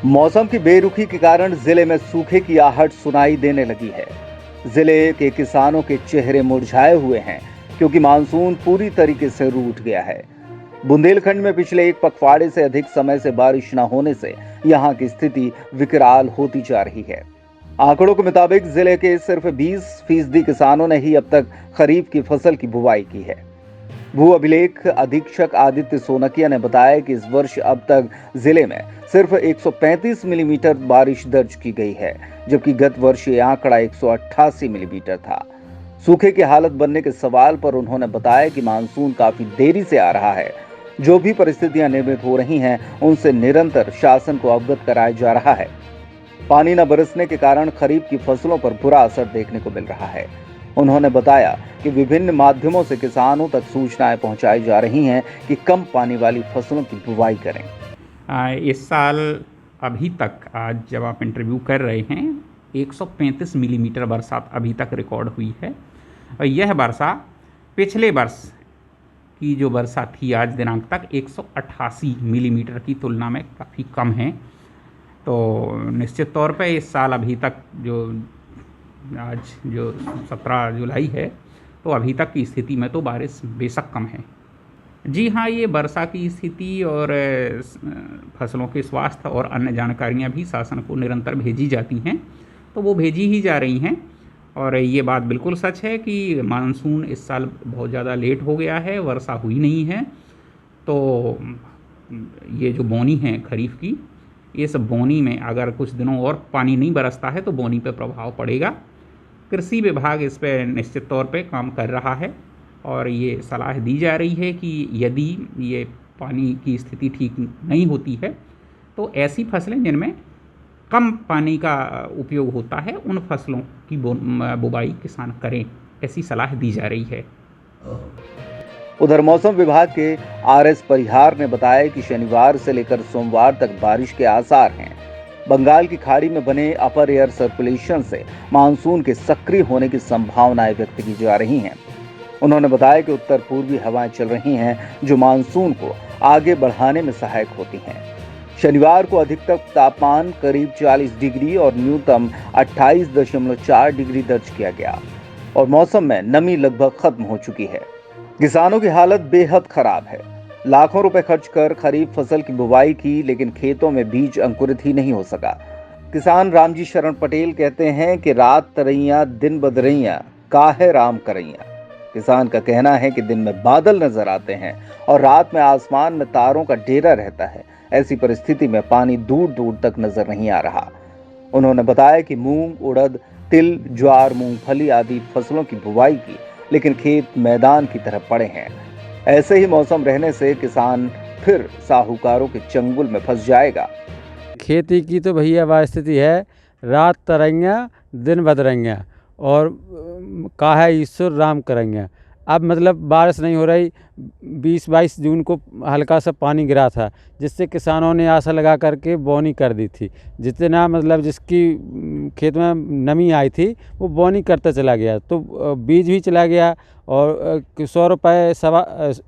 मौसम की बेरुखी के कारण जिले में सूखे की आहट सुनाई देने लगी है। जिले के किसानों के चेहरे मुरझाए हुए हैं क्योंकि मानसून पूरी तरीके से रूठ गया है। बुंदेलखंड में पिछले एक पखवाड़े से अधिक समय से बारिश न होने से यहां की स्थिति विकराल होती जा रही है। आंकड़ों के मुताबिक जिले के सिर्फ 20% किसानों ने ही अब तक खरीफ की फसल की बुवाई की है। भू अभिलेख अधीक्षक आदित्य सोनकिया ने बताया कि इस वर्ष अब तक जिले में सिर्फ 135 मिलीमीटर बारिश दर्ज की गई है, जबकि गत वर्ष ये आंकड़ा 188 मिलीमीटर था। सूखे की हालत बनने के सवाल पर उन्होंने बताया कि मानसून काफी देरी से आ रहा है। जो भी परिस्थितियां निर्मित हो रही हैं, उनसे निरंतर शासन को अवगत कराया जा रहा है। पानी न बरसने के कारण खरीफ की फसलों पर बुरा असर देखने को मिल रहा है। उन्होंने बताया कि विभिन्न माध्यमों से किसानों तक सूचनाएं पहुंचाई जा रही हैं कि कम पानी वाली फसलों की बुवाई करें। इस साल अभी तक आज जब आप इंटरव्यू कर रहे हैं 135 मिलीमीटर बरसात अभी तक रिकॉर्ड हुई है और यह वर्षा पिछले वर्ष की जो वर्षा थी आज दिनांक तक 188 मिलीमीटर की तुलना में काफ़ी कम है। तो निश्चित तौर पे इस साल अभी तक आज जो 17 जुलाई है तो अभी तक की स्थिति में तो बारिश बेशक कम है। जी हाँ, ये वर्षा की स्थिति और फसलों के स्वास्थ्य और अन्य जानकारियाँ भी शासन को निरंतर भेजी जाती हैं, तो वो भेजी ही जा रही हैं। और ये बात बिल्कुल सच है कि मानसून इस साल बहुत ज़्यादा लेट हो गया है, वर्षा हुई नहीं है। तो ये जो बोनी है खरीफ की, इस बोनी में अगर कुछ दिनों और पानी नहीं बरसता है तो बोनी पे प्रभाव पड़ेगा। कृषि विभाग इस पर निश्चित तौर पे काम कर रहा है और ये सलाह दी जा रही है कि यदि ये पानी की स्थिति ठीक नहीं होती है तो ऐसी फसलें जिनमें कम पानी का उपयोग होता है उन फसलों की बुवाई किसान करें, ऐसी सलाह दी जा रही है। उधर मौसम विभाग के आरएस परिहार ने बताया कि शनिवार से लेकर सोमवार तक बारिश के आसार हैं। बंगाल की खाड़ी में बने अपर एयर सर्कुलेशन से मानसून के सक्रिय होने की संभावनाएं व्यक्त की जा रही हैं। उन्होंने बताया कि उत्तर पूर्वी हवाएं चल रही हैं जो मानसून को आगे बढ़ाने में सहायक होती हैं। शनिवार को अधिकतम तापमान करीब 40 डिग्री और न्यूनतम 28.4 डिग्री दर्ज किया गया और मौसम में नमी लगभग खत्म हो चुकी है। किसानों की हालत बेहद खराब है। लाखों रुपए खर्च कर खरीफ फसल की बुवाई की, लेकिन खेतों में बीज अंकुरित ही नहीं हो सका। किसान रामजी शरण पटेल कहते हैं कि रात तरैया दिन बदरैया काहे राम करैया। किसान का कहना है कि दिन में बादल नजर आते हैं और रात में आसमान में तारों का डेरा रहता है। ऐसी परिस्थिति में पानी दूर दूर तक नजर नहीं आ रहा। उन्होंने बताया कि मूंग, उड़द, तिल, ज्वार, मूंगफली आदि फसलों की बुवाई की, लेकिन खेत मैदान की तरह पड़े हैं। ऐसे ही मौसम रहने से किसान फिर साहूकारों के चंगुल में फंस जाएगा। खेती की तो भैया स्थिति है, रात तरैया दिन बदरैया और काहे ईश्वर राम करैया। अब मतलब बारिश नहीं हो रही। 20-22 जून को हल्का सा पानी गिरा था, जिससे किसानों ने आशा लगा करके बोनी कर दी थी। जितना मतलब जिसकी खेत में नमी आई थी वो बोनी करता चला गया, तो बीज भी चला गया और 100 रुपये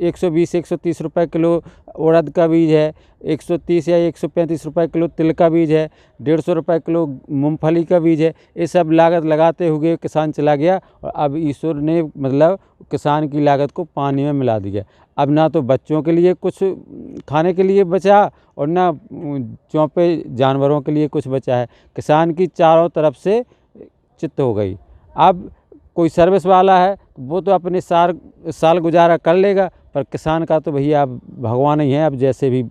120-130 रुपये किलो उड़द का बीज है, 130 या 135 रुपये किलो तिल का बीज है, 150 रुपये किलो मूंगफली का बीज है। ये सब लागत लगाते हुए किसान चला गया और अब ईश्वर ने मतलब किसान की लागत को पानी में मिला दिया। अब ना तो बच्चों के लिए कुछ खाने के लिए बचा और ना चौपे जानवरों के लिए कुछ बचा है। किसान की चारों तरफ से चित्त हो गई। अब कोई सर्विस वाला है वो तो अपने साल गुजारा कर लेगा, पर किसान का तो भैया अब भगवान ही है। अब जैसे भी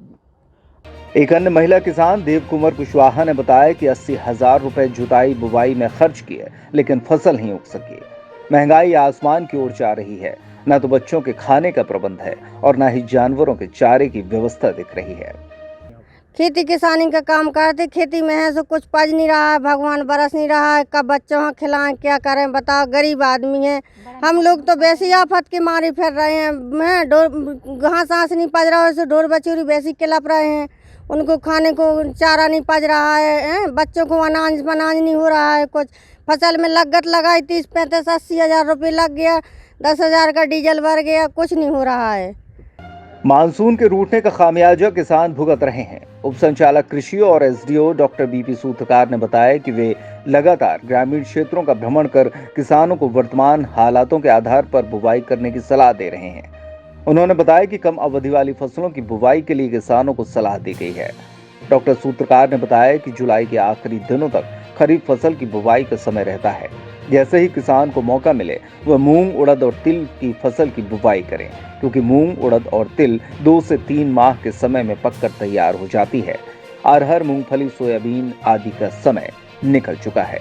एक अन्य महिला किसान देव कुमार कुशवाहा ने बताया कि 80,000 रुपए जुताई बुवाई में खर्च किए, लेकिन फसल नहीं उग सकी। महंगाई आसमान की ओर जा रही है। न तो बच्चों के खाने का प्रबंध है और न ही जानवरों के चारे की व्यवस्था दिख रही है। खेती किसानी का काम करते, खेती में है सो कुछ पज नहीं रहा है, भगवान बरस नहीं रहा है। कब बच्चों को खिलाएं, क्या करें बताओ। गरीब आदमी है हम लोग, तो वैसी आफत के मारे फिर रहे हैं। घास आस नहीं पज रहा है, ढोर बछुरी वैसी किलप रहे हैं। उनको खाने को चारा नहीं पज रहा है। बच्चों को अनाज बनाज नहीं हो रहा है। कुछ फसल में लागत लगाई 30-35-80 हज़ार रुपये लग गया, 10,000 का डीजल भर गया, कुछ नहीं हो रहा है। मानसून के रूठने का खामियाजा किसान भुगत रहे हैं। उप संचालक कृषि और एसडीओ डॉक्टर बीपी सूत्रकार ने बताया कि वे लगातार ग्रामीण क्षेत्रों का भ्रमण कर किसानों को वर्तमान हालातों के आधार पर बुवाई करने की सलाह दे रहे हैं। उन्होंने बताया कि कम अवधि वाली फसलों की बुवाई के लिए किसानों को सलाह दी गई है। डॉक्टर सूत्रकार ने बताया कि जुलाई के आखिरी दिनों तक खरीफ फसल की बुवाई का समय रहता है। जैसे ही किसान को मौका मिले वह मूंग, उड़द और तिल की फसल की बुवाई करें, क्योंकि मूंग, उड़द और तिल 2 से 3 माह के समय में पककर तैयार हो जाती है। अरहर, मूंगफली, सोयाबीन आदि का समय निकल चुका है।